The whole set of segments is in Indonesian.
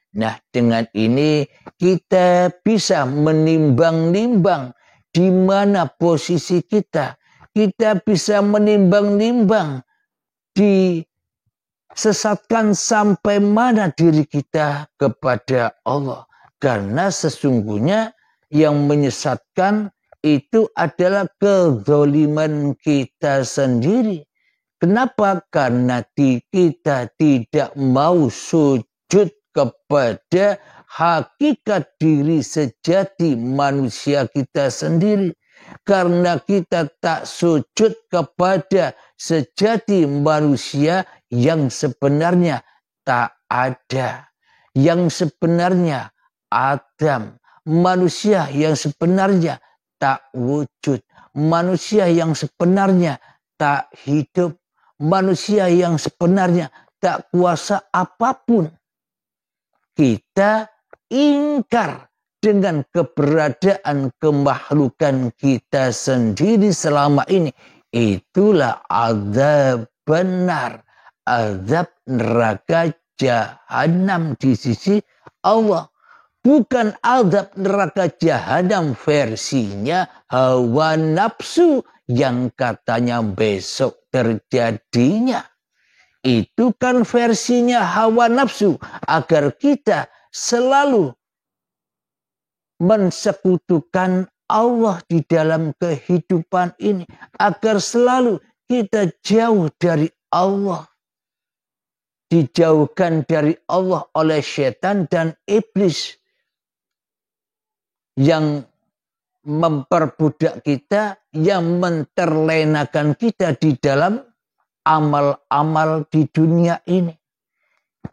Nah, dengan ini kita bisa menimbang-nimbang di mana posisi kita. Kita bisa menimbang-nimbang disesatkan sampai mana diri kita kepada Allah. Karena sesungguhnya yang menyesatkan itu adalah kezaliman kita sendiri. Kenapa? Karena kita tidak mau sujud kepada hakikat diri sejati manusia kita sendiri. Karena kita tak sujud kepada sejati manusia yang sebenarnya tak ada. Yang sebenarnya Adam. Manusia yang sebenarnya tak wujud. Manusia yang sebenarnya tak hidup. Manusia yang sebenarnya tak kuasa apapun. Kita ingkar dengan keberadaan kemakhlukan kita sendiri selama ini. Itulah azab benar. Azab neraka jahanam di sisi Allah. Bukan azab neraka jahanam versinya hawa nafsu yang katanya besok terjadinya. Itu kan versinya hawa nafsu agar kita selalu mensekutukan Allah di dalam kehidupan ini. Agar selalu kita jauh dari Allah. Dijauhkan dari Allah oleh setan dan iblis. Yang memperbudak kita, yang menterlenakan kita di dalam amal-amal di dunia ini.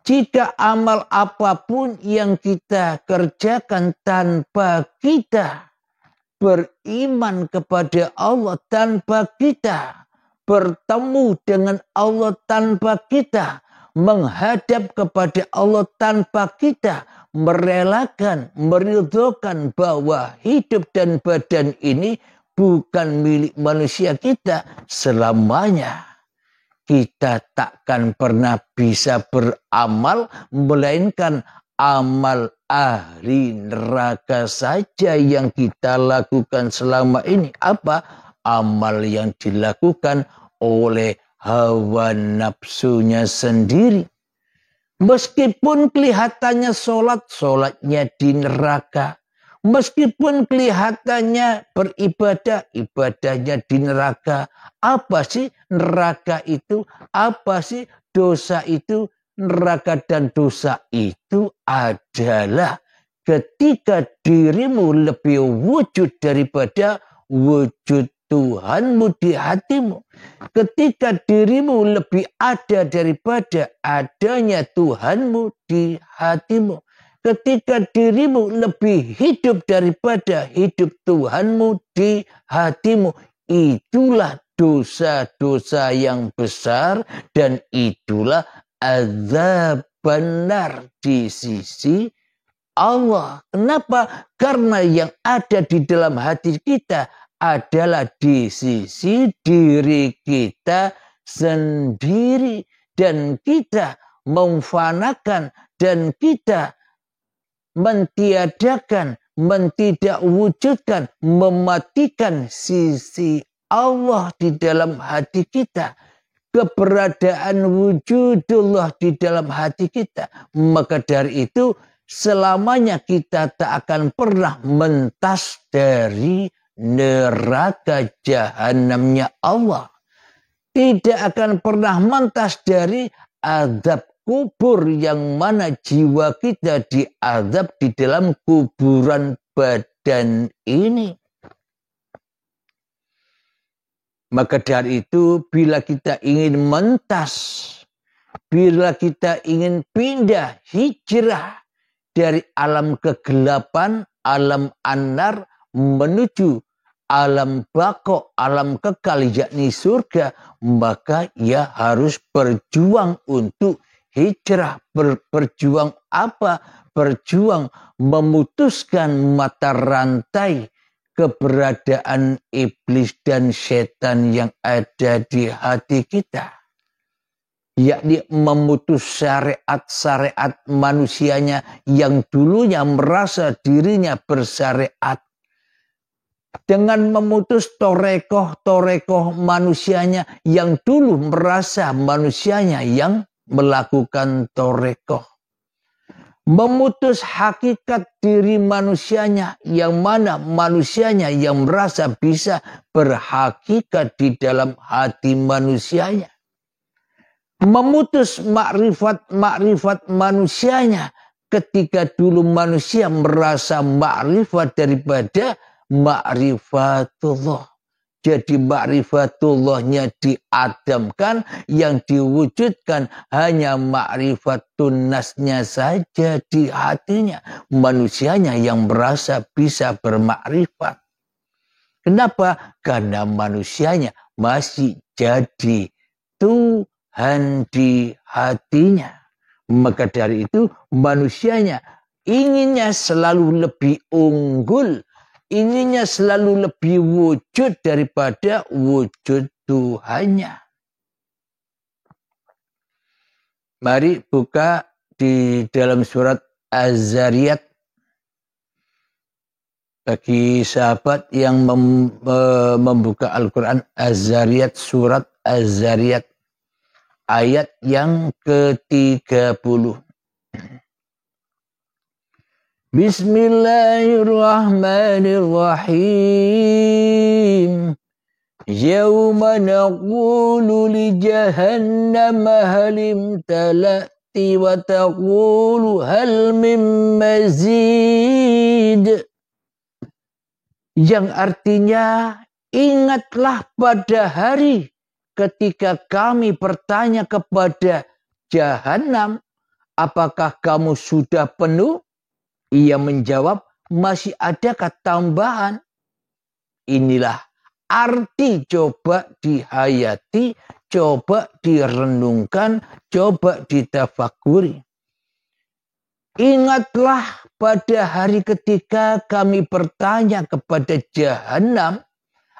Jika amal apapun yang kita kerjakan tanpa kita beriman kepada Allah, tanpa kita bertemu dengan Allah, tanpa kita menghadap kepada Allah, tanpa kita merelakan, meridhokan bahwa hidup dan badan ini bukan milik manusia kita selamanya. Kita takkan pernah bisa beramal melainkan amal ahli neraka saja yang kita lakukan selama ini. Apa? Amal yang dilakukan oleh hawa nafsunya sendiri. Meskipun kelihatannya sholatnya di neraka. Meskipun kelihatannya beribadah, ibadahnya di neraka. Apa sih neraka itu? Apa sih dosa itu? Neraka dan dosa itu adalah ketika dirimu lebih wujud daripada wujud Tuhanmu di hatimu. Ketika dirimu lebih ada daripada adanya Tuhanmu di hatimu. Ketika dirimu lebih hidup daripada hidup Tuhanmu di hatimu. Itulah dosa-dosa yang besar dan itulah azab benar di sisi Allah. Kenapa? Karena yang ada di dalam hati kita adalah di sisi diri kita sendiri. Dan kita memfanakan dan kita mentiadakan, mentidakwujudkan, mematikan sisi Allah di dalam hati kita. Keberadaan wujudullah di dalam hati kita. Maka dari itu selamanya kita tak akan pernah mentas dari neraka jahanamnya Allah. Tidak akan pernah mentas dari azab kubur yang mana jiwa kita diazab di dalam kuburan badan ini. Maka dari itu bila kita ingin mentas, bila kita ingin pindah hijrah dari alam kegelapan, alam anar menuju alam bako, alam kekal yakni surga, maka ia harus berjuang untuk hijrah. Berjuang apa? Berjuang memutuskan mata rantai keberadaan iblis dan setan yang ada di hati kita. yakni memutus syariat-syariat manusianya yang dulunya merasa dirinya bersyariat. Dengan memutus torekoh-torekoh manusianya yang dulu merasa manusianya yang melakukan torekoh. Memutus hakikat diri manusianya yang mana manusianya yang merasa bisa berhakikat di dalam hati manusianya. Memutus makrifat manusianya ketika dulu manusia merasa makrifat daripada ma'rifatullah. Jadi ma'rifatullahnya diadamkan, yang diwujudkan hanya ma'rifatun nasnya saja di hatinya. Manusianya yang merasa bisa bermakrifat. Kenapa? Karena manusianya masih jadi Tuhan di hatinya. Maka dari itu manusianya inginnya selalu lebih unggul, inginnya selalu lebih wujud daripada wujud Tuhannya. Mari buka di dalam surat Az-Zariyat. Bagi sahabat yang membuka Al-Quran, Az-Zariyat, surat Az-Zariyat, ayat yang ke-30. Bismillahirrahmanirrahim. Yawma naqulu li jahannama halim talati wa taqulu hal min mazid. Yang artinya, ingatlah pada hari ketika kami bertanya kepada Jahannam, apakah kamu sudah penuh? Ia menjawab, masih adakah tambahan? Inilah arti coba dihayati, coba direnungkan, coba ditafakuri. Ingatlah pada hari ketika kami bertanya kepada Jahannam,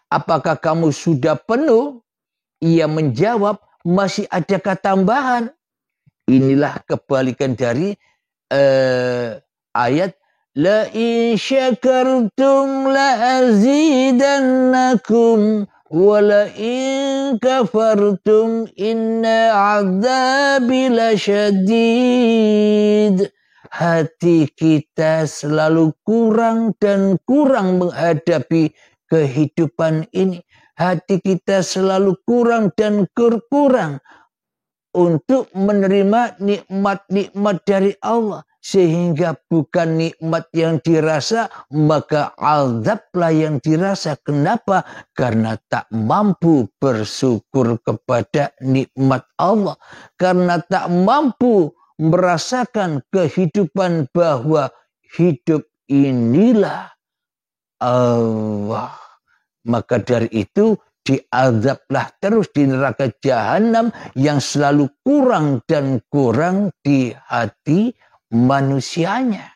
apakah kamu sudah penuh? Ia menjawab, masih adakah tambahan? Inilah kebalikan dari ayat la in syakartum la azidannakum wa la in kafartum inna adzabi lasyadid. Hati kita selalu kurang dan kurang menghadapi kehidupan ini. Hati kita selalu kurang dan kurang untuk menerima nikmat-nikmat dari Allah. Sehingga bukan nikmat yang dirasa, maka azablah yang dirasa. Kenapa? Karena tak mampu bersyukur kepada nikmat Allah. Karena tak mampu merasakan kehidupan bahwa hidup inilah Allah. Maka dari itu diazablah terus di neraka Jahannam yang selalu kurang dan kurang di hati manusianya.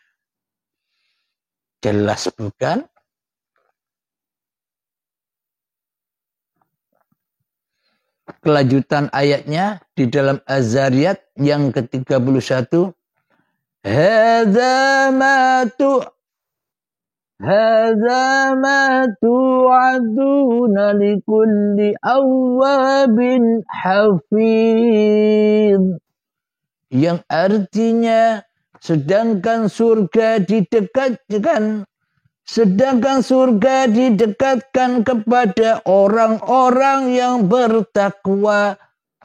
Jelas bukan? Kelanjutan ayatnya di dalam Az-Zariyat yang ke-31. Hadza ma tu'aduna likulli awwabin hafidh. Yang artinya sedangkan surga didekatkan kepada orang-orang yang bertakwa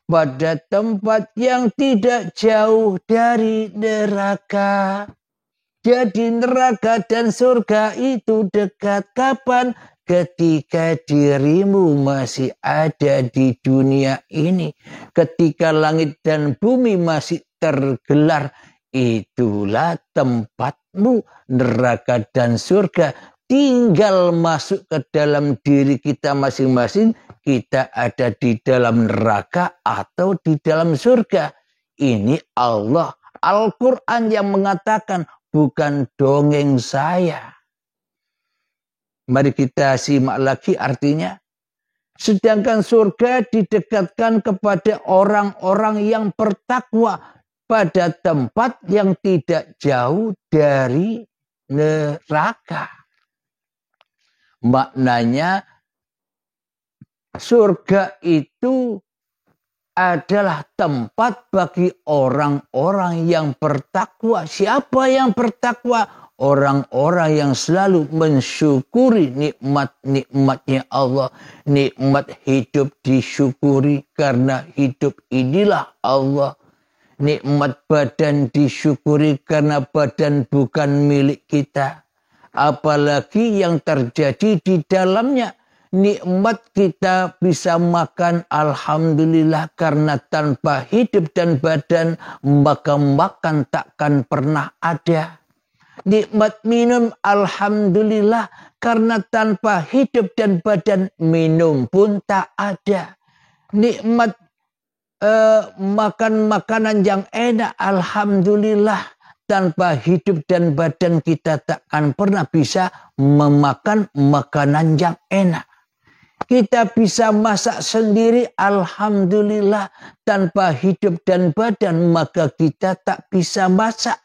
pada tempat yang tidak jauh dari neraka. Jadi neraka dan surga itu dekat kapan? Ketika dirimu masih ada di dunia ini. Ketika langit dan bumi masih tergelar. Itulah tempatmu, neraka dan surga. Tinggal masuk ke dalam diri kita masing-masing. Kita ada di dalam neraka atau di dalam surga. Ini Allah. Al-Quran yang mengatakan, bukan dongeng saya. Mari kita simak lagi artinya. Sedangkan surga didekatkan kepada orang-orang yang bertakwa pada tempat yang tidak jauh dari neraka. Maknanya surga itu adalah tempat bagi orang-orang yang bertakwa. Siapa yang bertakwa? Orang-orang yang selalu mensyukuri nikmat-nikmatnya Allah. Nikmat hidup disyukuri karena hidup inilah Allah. Nikmat badan disyukuri karena badan bukan milik kita. Apalagi yang terjadi di dalamnya. Nikmat kita bisa makan, alhamdulillah, karena tanpa hidup dan badan maka makan takkan pernah ada. Nikmat minum, alhamdulillah, karena tanpa hidup dan badan minum pun tak ada. Nikmat makan makanan yang enak, alhamdulillah, tanpa hidup dan badan kita takkan pernah bisa memakan makanan yang enak. Kita bisa masak sendiri, alhamdulillah, tanpa hidup dan badan maka kita tak bisa masak.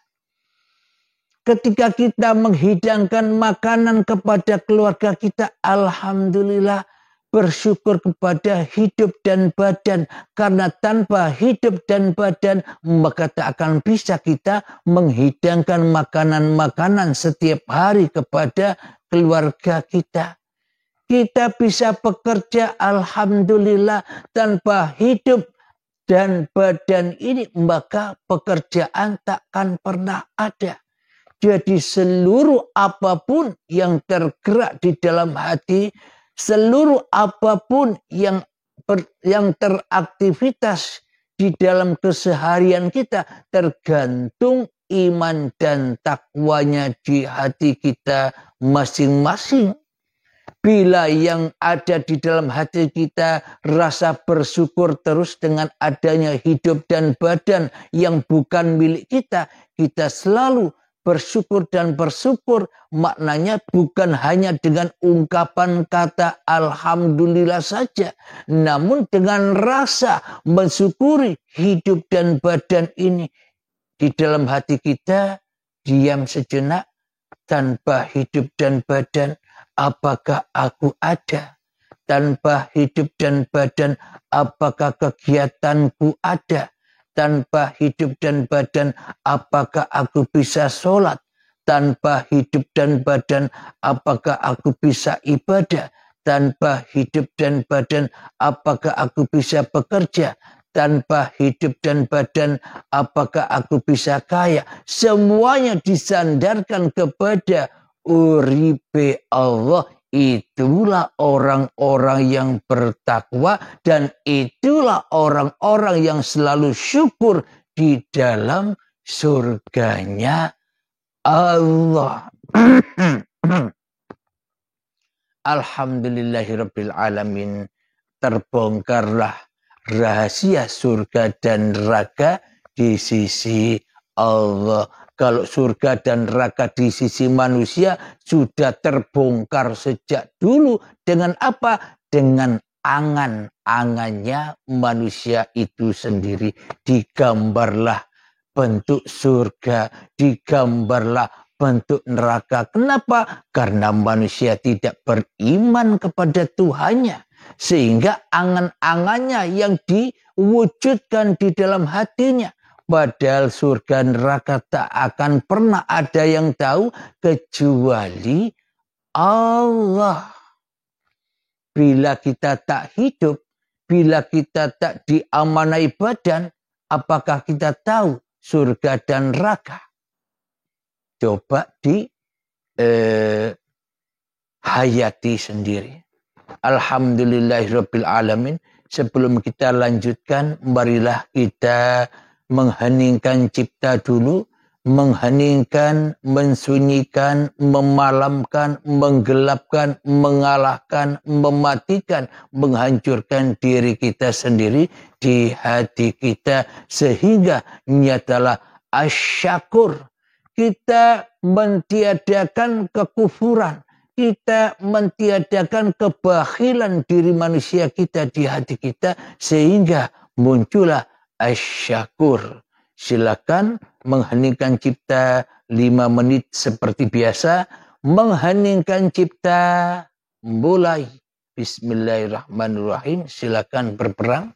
Ketika kita menghidangkan makanan kepada keluarga kita, alhamdulillah, bersyukur kepada hidup dan badan. Karena tanpa hidup dan badan maka tak akan bisa kita menghidangkan makanan-makanan setiap hari kepada keluarga kita. Kita bisa bekerja, alhamdulillah, tanpa hidup dan badan ini maka pekerjaan takkan pernah ada. Jadi seluruh apapun yang tergerak di dalam hati, seluruh apapun yang teraktivitas di dalam keseharian kita tergantung iman dan takwanya di hati kita masing-masing. Bila yang ada di dalam hati kita rasa bersyukur terus dengan adanya hidup dan badan yang bukan milik kita, kita selalu bersyukur dan bersyukur, maknanya bukan hanya dengan ungkapan kata alhamdulillah saja, namun dengan rasa mensyukuri hidup dan badan ini. Di dalam hati kita diam sejenak, tanpa hidup dan badan apakah aku ada? Tanpa hidup dan badan apakah kegiatanku ada? Tanpa hidup dan badan apakah aku bisa sholat? Tanpa hidup dan badan apakah aku bisa ibadah? Tanpa hidup dan badan apakah aku bisa bekerja? Tanpa hidup dan badan apakah aku bisa kaya? Semuanya disandarkan kepada uripe Allah. Itulah orang-orang yang bertakwa dan itulah orang-orang yang selalu syukur di dalam surganya Allah. Alhamdulillahirabbil alamin. Terbongkarlah rahasia surga dan neraka di sisi Allah. Kalau surga dan neraka di sisi manusia sudah terbongkar sejak dulu. Dengan apa? Dengan angan-angannya manusia itu sendiri. Digambarlah bentuk surga, digambarlah bentuk neraka. Kenapa? Karena manusia tidak beriman kepada Tuhannya. Sehingga angan-angannya yang diwujudkan di dalam hatinya. Padahal surga neraka tak akan pernah ada yang tahu kecuali Allah. Bila kita tak hidup, bila kita tak diamanai badan, apakah kita tahu surga dan neraka? Coba hayati sendiri. Alhamdulillahirabbil alamin. Sebelum kita lanjutkan, marilah kita mengheningkan cipta dulu, mengheningkan, mensunyikan, memalamkan, menggelapkan, mengalahkan, mematikan, menghancurkan diri kita sendiri di hati kita sehingga nyatalah asyakur. Kita mentiadakan kekufuran, kita mentiadakan kebakhilan diri manusia kita di hati kita sehingga muncullah asyakur. Silakan mengheningkan cipta 5 menit seperti biasa. Mengheningkan cipta, mulai. Bismillahirrahmanirrahim. Silakan berperang.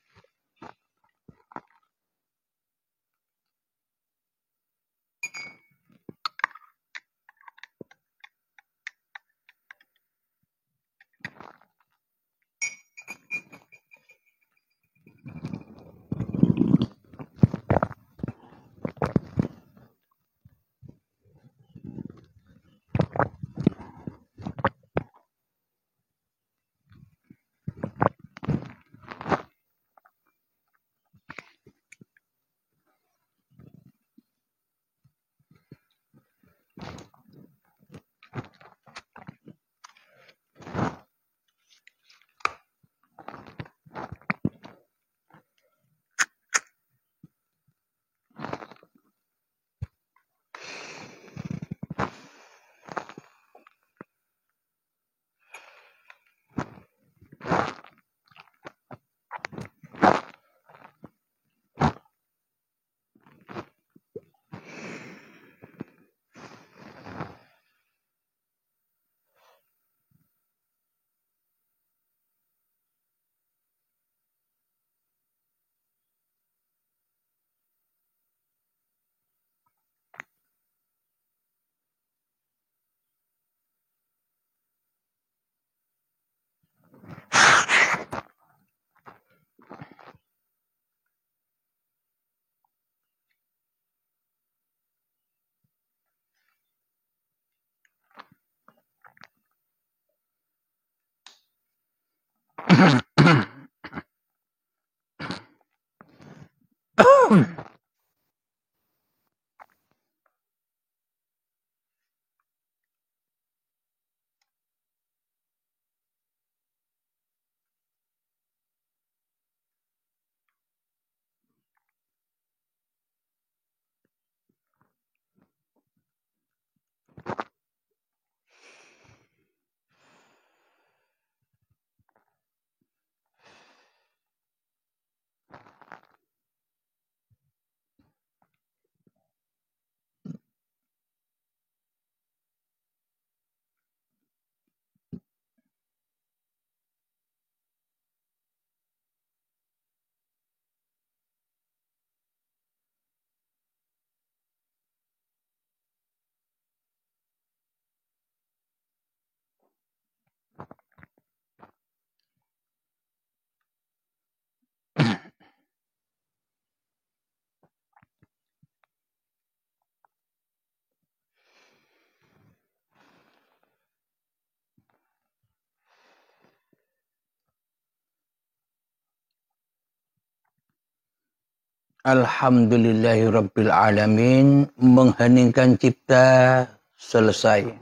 Alhamdulillahirabbil alamin. Mengheningkan cipta selesai.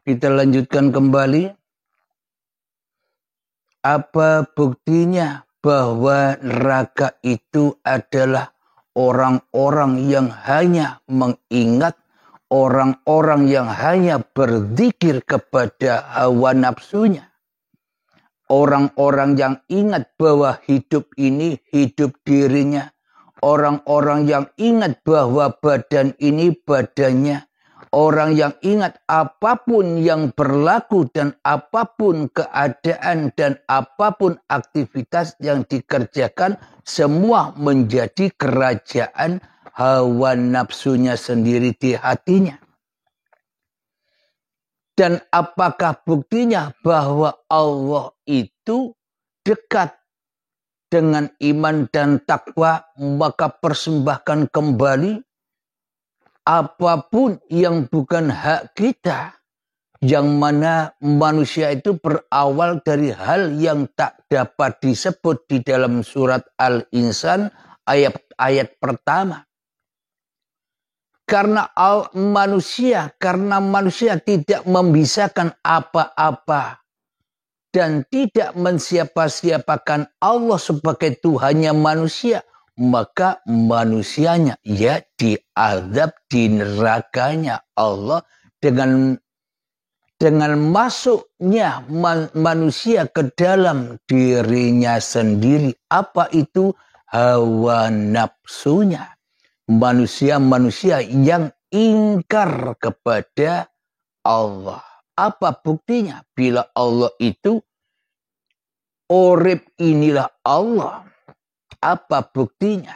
Kita lanjutkan kembali. Apa buktinya bahwa neraka itu adalah orang-orang yang hanya mengingat, orang-orang yang hanya berzikir kepada hawa nafsunya. Orang-orang yang ingat bahwa hidup ini hidup dirinya. Orang-orang yang ingat bahwa badan ini badannya. Orang yang ingat apapun yang berlaku dan apapun keadaan dan apapun aktivitas yang dikerjakan semua menjadi kerajaan hawa nafsunya sendiri di hatinya. Dan apakah buktinya bahwa Allah itu dekat dengan iman dan takwa, maka persembahkan kembali apapun yang bukan hak kita, yang mana manusia itu berawal dari hal yang tak dapat disebut di dalam surat Al-Insan ayat pertama. Karena manusia tidak membisahkan apa-apa dan tidak mensiapa-siapakan Allah sebagai Tuhannya manusia, maka manusianya ya diazab di nerakanya Allah dengan masuknya manusia ke dalam dirinya sendiri. Apa itu? Hawa nafsunya. Manusia yang ingkar kepada Allah. Apa buktinya? Bila Allah itu urip inilah Allah. Apa buktinya?